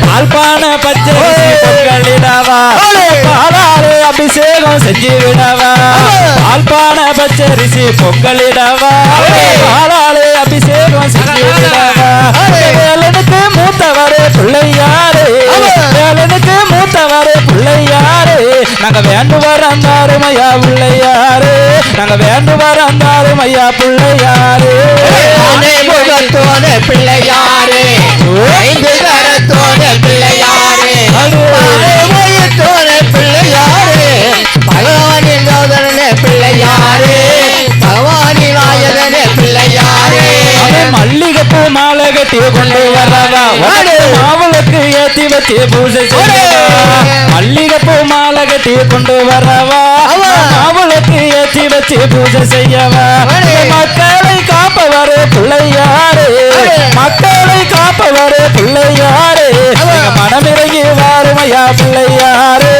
பால்பான பச்சரிசி பொங்கலிடவா பாலாறு அபிஷேகம் செஞ்சு விடவா பால்பான பச்சரிசி பொங்கலிடவா பாலாறு அபிஷேகம் செஞ்சு விடவா வேலனுக்கு மூத்தவரே பிள்ளையாரே வேலனுக்கு மூத்தவரே பிள்ளையாரே நாங்க வேண்டுவர் அந்த அருமையா பிள்ளையாரே நாங்க வேண்டுவர் அந்த அருமையா பிள்ளையாரே முகத்தோட பிள்ளையாரே ஐந்து கரத்தோட பிள்ளையாரே பிள்ளையாரே பகவானின் சோதரனே பிள்ளையாரே பகவானின் நாயகனே பிள்ளையாரே மல்லிகைப்பூ மாலை கட்டி கொண்டு வரவா மாவுளுக்கு ஏத்தி வச்சு பூஜை செய்யவா மல்லிகைப்பூ மாலை கட்டி கொண்டு வரவா மாவுளுக்கு ஏத்தி வச்சு பூஜை செய்யவா மக்களை காப்பவரே பிள்ளையாரே மக்களை காப்பவரே பிள்ளையாரே மனமிறங்கி வாருமையா பிள்ளையாரே